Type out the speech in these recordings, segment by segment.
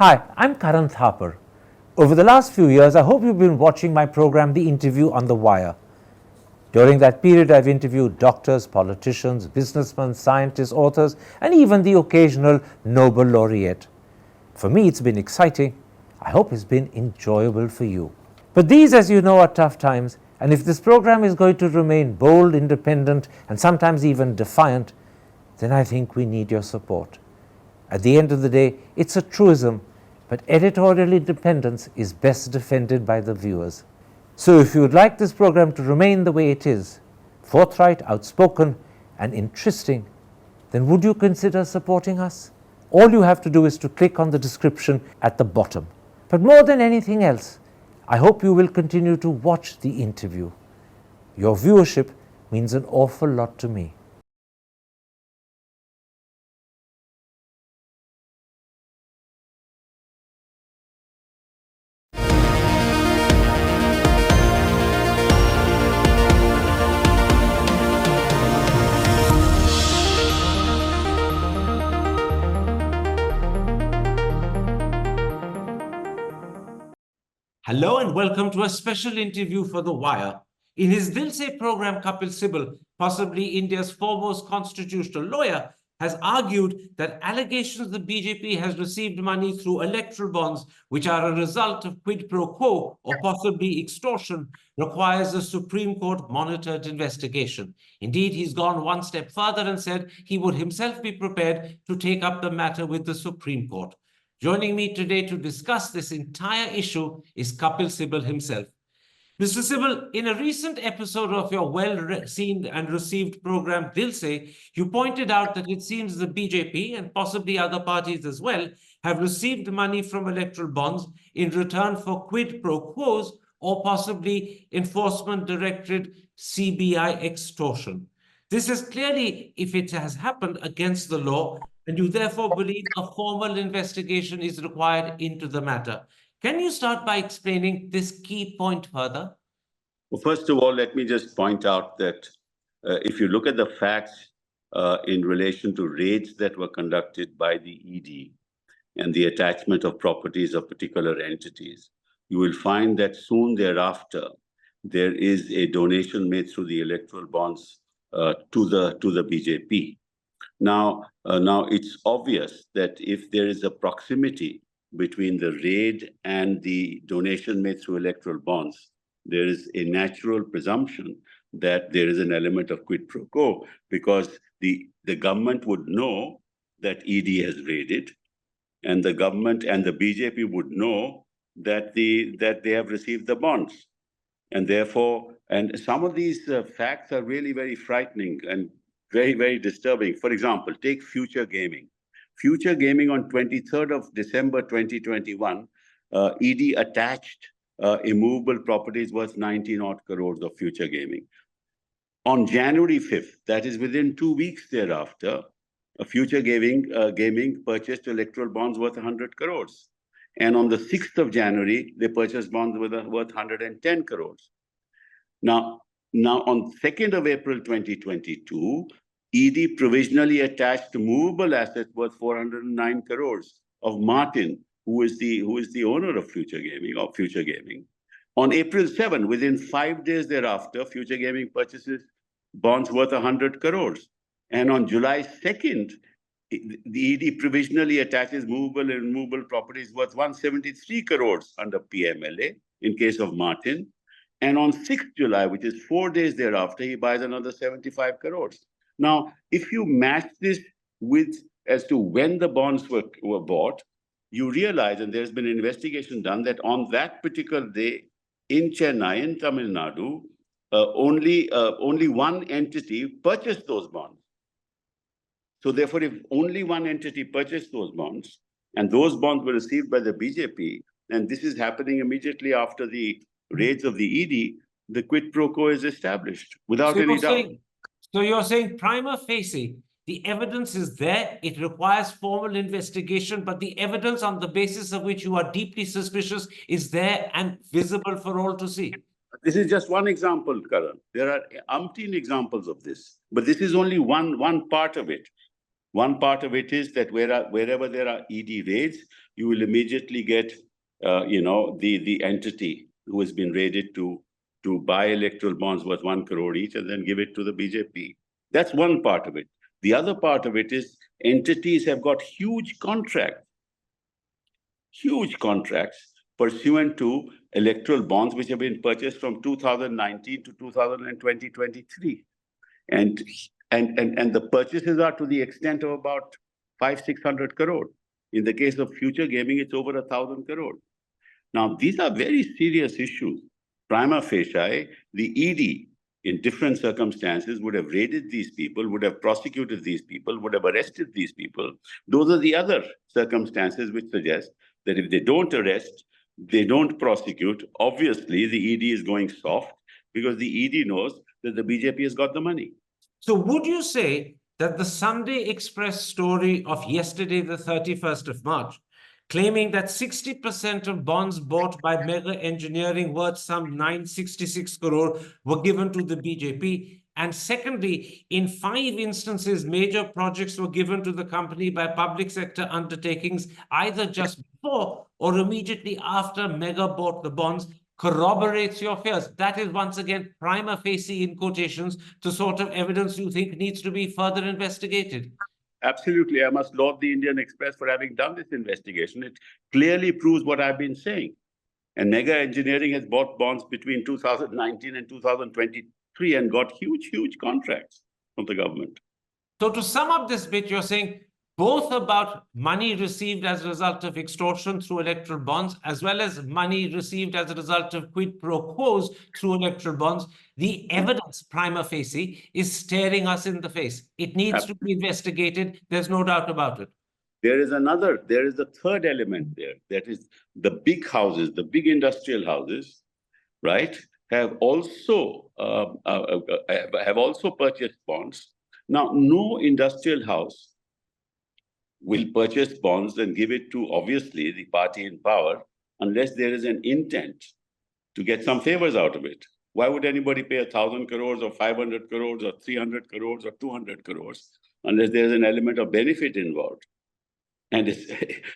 Hi, I'm Karan Thapar. Over the last few years, I hope you've been watching my program, The Interview on the Wire. During that period, I've interviewed doctors, politicians, businessmen, scientists, authors, and even the occasional Nobel laureate. For me, it's been exciting. I hope it's been enjoyable for you. But these, as you know, are tough times, and if this program is going to remain bold, independent, and sometimes even defiant, then I think we need your support. At the end of the day, it's a truism, but editorial independence is best defended by the viewers. So if you would like this program to remain the way it is, forthright, outspoken, and interesting, then would you consider supporting us? All you have to do is to click on the description at the bottom. But more than anything else, I hope you will continue to watch the interview. Your viewership means an awful lot to me. Hello and welcome to a special interview for The Wire. In his Dil Se program, Kapil Sibal, possibly India's foremost constitutional lawyer, has argued that allegations the BJP has received money through electoral bonds, which are a result of quid pro quo or possibly extortion, requires a Supreme Court monitored investigation. Indeed, he's gone one step further and said he would himself be prepared to take up the matter with the Supreme Court. Joining me today to discuss this entire issue is Kapil Sibal himself. Mr. Sibal, in a recent episode of your well-seen and received program Dil Se, you pointed out that it seems the BJP and possibly other parties as well have received money from electoral bonds in return for quid pro quos or possibly enforcement-directed CBI extortion. This is clearly, if it has happened, against the law, and you therefore believe a formal investigation is required into the matter. Can you start by explaining this key point further? Well, first of all, let me just point out that if you look at the facts in relation to raids that were conducted by the ED and the attachment of properties of particular entities, you will find that soon thereafter, there is a donation made through the electoral bonds to the BJP. Now it's obvious that if there is a proximity between the raid and the donation made through electoral bonds, there is a natural presumption that there is an element of quid pro quo, because the government would know that ED has raided, and the government and the BJP would know that they have received the bonds. And therefore, and some of these facts are really very frightening and very, very disturbing. For example, take Future Gaming. Future Gaming on 23rd of December 2021, ED attached immovable properties worth 19 odd crores of Future Gaming. On January 5th, that is within 2 weeks thereafter, Future Gaming purchased electoral bonds worth 100 crores. And on the 6th of January, they purchased bonds worth 110 crores. Now on 2nd of April 2022, ED provisionally attached movable assets worth 409 crores of Martin, who is the owner of Future Gaming. On April 7, within 5 days thereafter, Future Gaming purchases bonds worth 100 crores. And on July 2nd, the ED provisionally attaches movable and immovable properties worth 173 crores under PMLA in case of Martin. And on 6th July, which is 4 days thereafter, he buys another 75 crores. Now, if you match this with as to when the bonds were bought, you realize, and there's been an investigation done, that on that particular day in Chennai, in Tamil Nadu, only one entity purchased those bonds. So therefore, if only one entity purchased those bonds, and those bonds were received by the BJP, and this is happening immediately after the raids of the ED, the quid pro quo is established without any doubt. So you're saying prima facie, the evidence is there, it requires formal investigation, but the evidence on the basis of which you are deeply suspicious is there and visible for all to see. This is just one example, Karan. There are umpteen examples of this, but this is only one part of it. One part of it is that wherever there are ED raids, you will immediately get, the entity who has been raided to buy electoral bonds worth 1 crore each and then give it to the BJP. That's one part of it. The other part of it is entities have got huge contracts pursuant to electoral bonds which have been purchased from 2019 to 2023. And the purchases are to the extent of about 500-600 crore. In the case of future gaming, it's over 1,000 crore. Now, these are very serious issues. Prima facie, the ED, in different circumstances, would have raided these people, would have prosecuted these people, would have arrested these people. Those are the other circumstances which suggest that if they don't arrest, they don't prosecute, obviously the ED is going soft because the ED knows that the BJP has got the money. So would you say that the Sunday Express story of yesterday, the 31st of March, claiming that 60% of bonds bought by Mega Engineering worth some 966 crore were given to the BJP? And secondly, in 5 instances, major projects were given to the company by public sector undertakings, either just before or immediately after Mega bought the bonds, corroborates your fears. That is, once again, prima facie, in quotations, the sort of evidence you think needs to be further investigated. Absolutely. I must laud the Indian Express for having done this investigation. It clearly proves what I've been saying. And Mega Engineering has bought bonds between 2019 and 2023 and got huge contracts from the government. So to sum up this bit, you're saying both about money received as a result of extortion through electoral bonds, as well as money received as a result of quid pro quos through electoral bonds, the evidence prima facie is staring us in the face. It needs to be investigated. There's no doubt about it. There is a third element there. That is the big houses, the big industrial houses, right, have also purchased bonds. Now, no industrial house will purchase bonds and give it to, obviously, the party in power unless there is an intent to get some favors out of it. Why would anybody pay 1,000 crores or 500 crores or 300 crores or 200 crores unless there's an element of benefit involved? And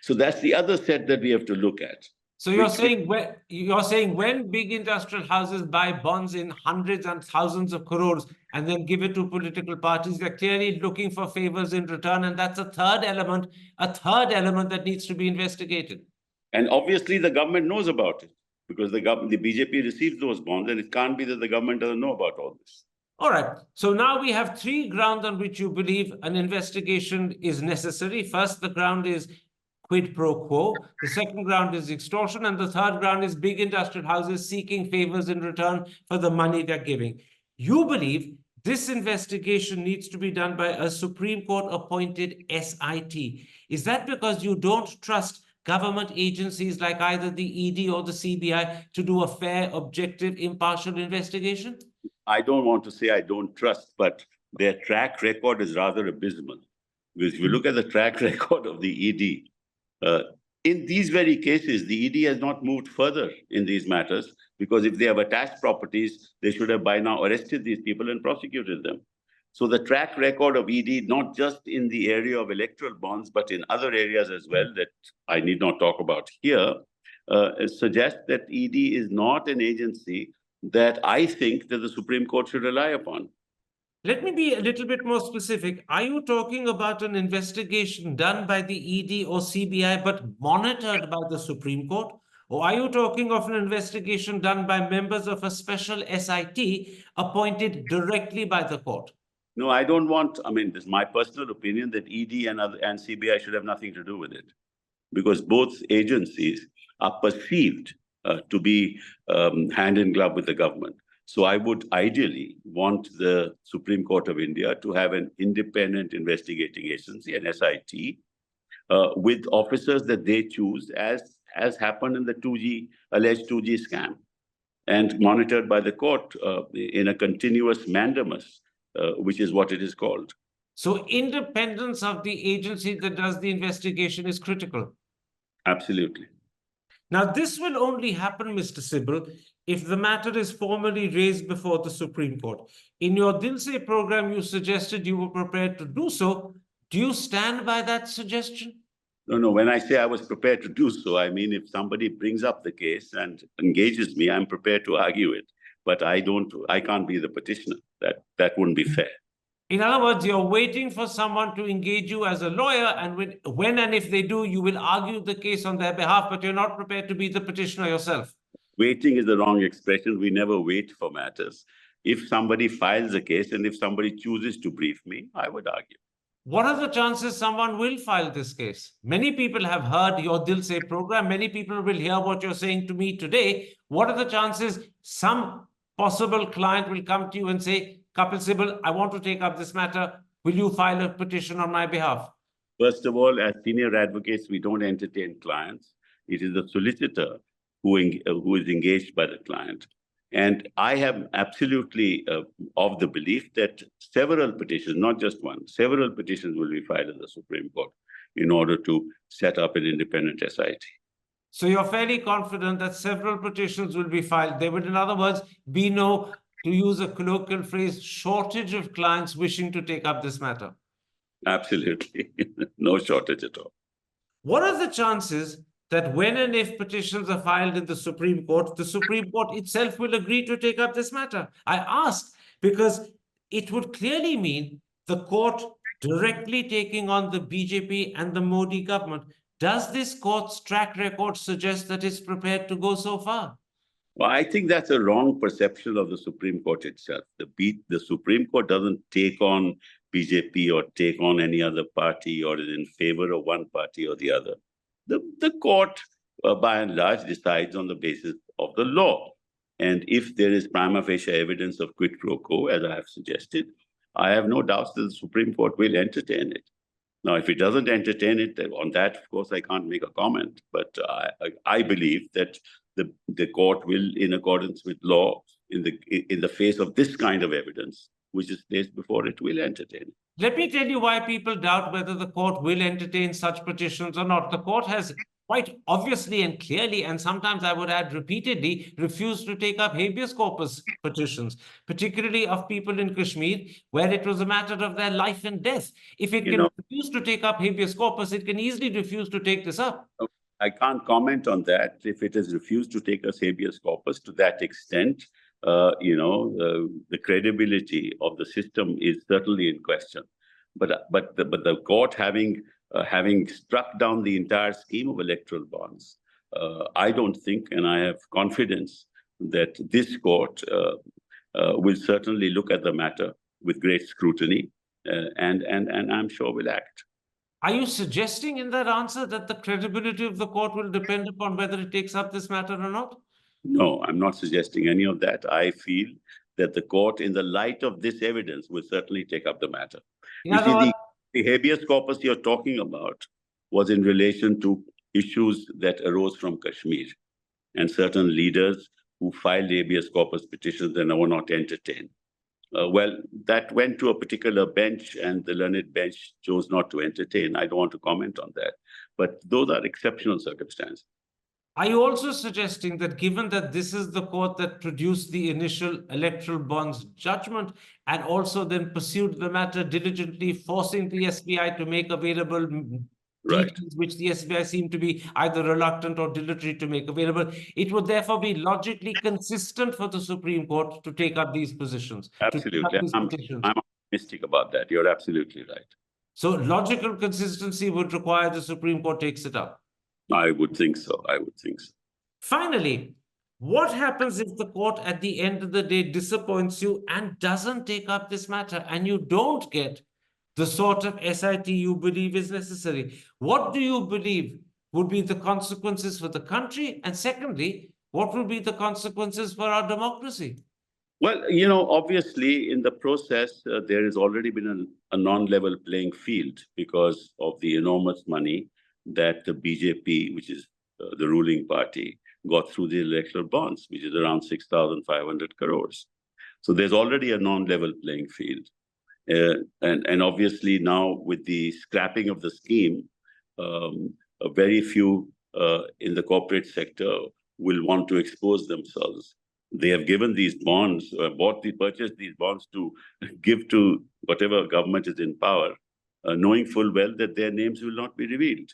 so that's the other set that we have to look at. So you're saying when big industrial houses buy bonds in hundreds and thousands of crores and then give it to political parties, they're clearly looking for favors in return, and that's a third element that needs to be investigated. And obviously the government knows about it because the BJP receives those bonds, and it can't be that the government doesn't know about all this. All right. So now we have 3 grounds on which you believe an investigation is necessary. First, the ground is quid pro quo. The second ground is extortion. And the third ground is big industrial houses seeking favors in return for the money they're giving. You believe this investigation needs to be done by a Supreme Court appointed SIT. Is that because you don't trust government agencies like either the ED or the CBI to do a fair, objective, impartial investigation? I don't want to say I don't trust, but their track record is rather abysmal. Because if you look at the track record of the ED, in these very cases, the ED has not moved further in these matters, because if they have attached properties, they should have by now arrested these people and prosecuted them. So the track record of ED, not just in the area of electoral bonds, but in other areas as well that I need not talk about here, suggests that ED is not an agency that I think that the Supreme Court should rely upon. Let me be a little bit more specific. Are you talking about an investigation done by the ED or CBI but monitored by the Supreme Court? Or are you talking of an investigation done by members of a special SIT appointed directly by the court? No, I don't want, this is my personal opinion that ED and CBI should have nothing to do with it, because both agencies are perceived to be hand in glove with the government. So I would ideally want the Supreme Court of India to have an independent investigating agency, an SIT, with officers that they choose, as happened in the alleged 2G scam, and monitored by the court in a continuous mandamus, which is what it is called. So independence of the agency that does the investigation is critical. Absolutely. Now, this will only happen, Mr. Sibal, if the matter is formally raised before the Supreme Court. In your Dil Se program, you suggested you were prepared to do so. Do you stand by that suggestion? No. When I say I was prepared to do so, I mean, if somebody brings up the case and engages me, I'm prepared to argue it. But I can't be the petitioner. That wouldn't be fair. In other words, you're waiting for someone to engage you as a lawyer, and when and if they do, you will argue the case on their behalf, but you're not prepared to be the petitioner yourself. Waiting is the wrong expression. We never wait for matters. If somebody files a case and if somebody chooses to brief me, I would argue. What are the chances someone will file this case? Many people have heard your Dil Se program. Many people will hear what you're saying to me today. What are the chances some possible client will come to you and say, Kapil Sibal, I want to take up this matter. Will you file a petition on my behalf? First of all, as senior advocates, we don't entertain clients. It is the solicitor who is engaged by the client. And I am absolutely of the belief that several petitions, not just one, several petitions will be filed in the Supreme Court in order to set up an independent SIT. So you're fairly confident that several petitions will be filed. There would, in other words, be no, to use a colloquial phrase, shortage of clients wishing to take up this matter. Absolutely. No shortage at all. What are the chances that when and if petitions are filed in the Supreme Court itself will agree to take up this matter? I ask because it would clearly mean the court directly taking on the BJP and the Modi government. Does this court's track record suggest that it's prepared to go so far? Well, I think that's a wrong perception of the Supreme Court itself. The Supreme Court doesn't take on BJP or take on any other party or is in favor of one party or the other. The court, by and large, decides on the basis of the law. And if there is prima facie evidence of quid pro quo, as I have suggested, I have no doubts that the Supreme Court will entertain it. Now, if it doesn't entertain it, on that, of course, I can't make a comment. But I believe that the court will, in accordance with law, in the face of this kind of evidence, which is placed before it, will entertain it. Let me tell you why people doubt whether the court will entertain such petitions or not. The court has quite obviously and clearly, and sometimes I would add repeatedly, refused to take up habeas corpus petitions, particularly of people in Kashmir, where it was a matter of their life and death. If it can refuse to take up habeas corpus, it can easily refuse to take this up. I can't comment on that. If it has refused to take us habeas corpus to that extent, the credibility of the system is certainly in question. But the court having struck down the entire scheme of electoral bonds, I don't think, and I have confidence that this court will certainly look at the matter with great scrutiny, and I'm sure will act. Are you suggesting in that answer that the credibility of the court will depend upon whether it takes up this matter or not? No, I'm not suggesting any of that. I feel that the court, in the light of this evidence, will certainly take up the matter. You see, the habeas corpus you're talking about was in relation to issues that arose from Kashmir and certain leaders who filed habeas corpus petitions and were not entertained. Well, that went to a particular bench and the learned bench chose not to entertain. I don't want to comment on that. But those are exceptional circumstances. Are you also suggesting that given that this is the court that produced the initial electoral bonds judgment and also then pursued the matter diligently, forcing the SBI to make available details which the SBI seemed to be either reluctant or dilatory to make available, it would therefore be logically consistent for the Supreme Court to take up these positions? Absolutely. I'm optimistic about that. You're absolutely right. So logical consistency would require the Supreme Court takes it up. I would think so. I would think so. Finally, what happens if the court at the end of the day disappoints you and doesn't take up this matter and you don't get the sort of SIT you believe is necessary? What do you believe would be the consequences for the country? And secondly, what will be the consequences for our democracy? Well, obviously in the process, there has already been a non-level playing field because of the enormous money that the BJP, which is the ruling party, got through the electoral bonds, which is around 6,500 crores. So there's already a non-level playing field. And obviously now with the scrapping of the scheme, very few in the corporate sector will want to expose themselves. They have given these bonds, purchased these bonds to give to whatever government is in power, knowing full well that their names will not be revealed.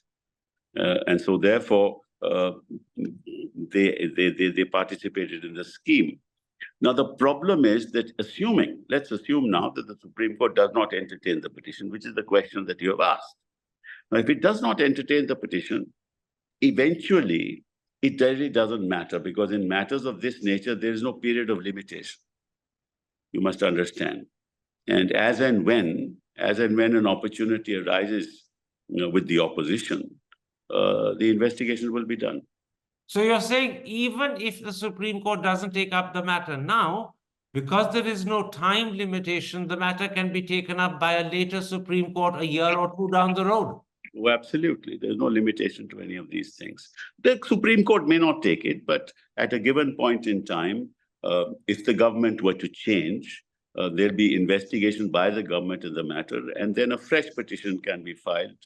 And so therefore, they participated in the scheme. Now, the problem is that let's assume now that the Supreme Court does not entertain the petition, which is the question that you have asked. Now, if it does not entertain the petition, eventually, it really doesn't matter, because in matters of this nature, there is no period of limitation. You must understand. And as and when an opportunity arises, with the opposition, the investigation will be done. So you're saying even if the Supreme Court doesn't take up the matter now, because there is no time limitation, the matter can be taken up by a later Supreme Court a year or two down the road? Oh, absolutely. There's no limitation to any of these things. The Supreme Court may not take it, but at a given point in time, if the government were to change, there'll be investigation by the government in the matter, and then a fresh petition can be filed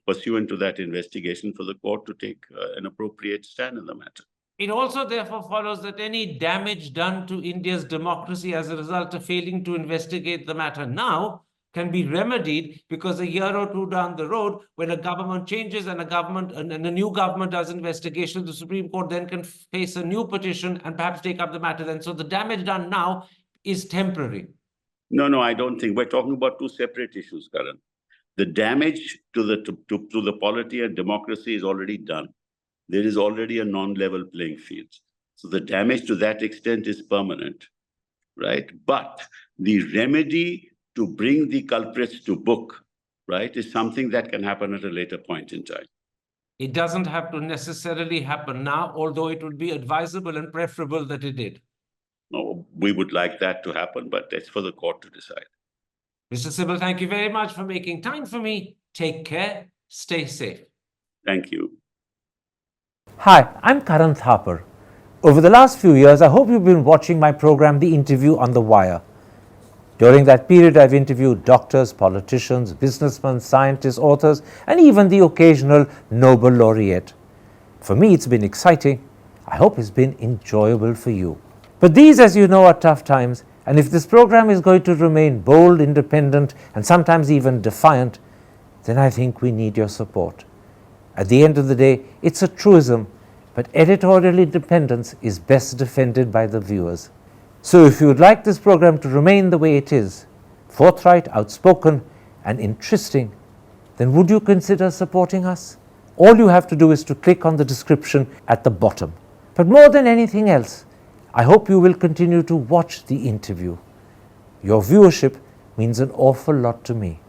pursuant to that investigation for the court to take an appropriate stand in the matter. It also therefore follows that any damage done to India's democracy as a result of failing to investigate the matter now can be remedied, because a year or two down the road, when a government changes and a new government does investigation, the Supreme Court then can face a new petition and perhaps take up the matter then. So the damage done now is temporary. No, I don't think. We're talking about two separate issues, Karan. The damage to the polity and democracy is already done. There is already a non-level playing field. So the damage to that extent is permanent, right? But the remedy to bring the culprits to book, right, is something that can happen at a later point in time. It doesn't have to necessarily happen now, although it would be advisable and preferable that it did. No, we would like that to happen, but that's for the court to decide. Mr. Sibal, thank you very much for making time for me. Take care. Stay safe. Thank you. Hi, I'm Karan Thapar. Over the last few years, I hope you've been watching my program, The Interview on the Wire. During that period, I've interviewed doctors, politicians, businessmen, scientists, authors, and even the occasional Nobel laureate. For me, it's been exciting. I hope it's been enjoyable for you. But these, as you know, are tough times, and if this program is going to remain bold, independent, and sometimes even defiant, then I think we need your support. At the end of the day, it's a truism, but editorial independence is best defended by the viewers. So if you would like this program to remain the way it is, forthright, outspoken, and interesting, then would you consider supporting us? All you have to do is to click on the description at the bottom. But more than anything else, I hope you will continue to watch The Interview. Your viewership means an awful lot to me.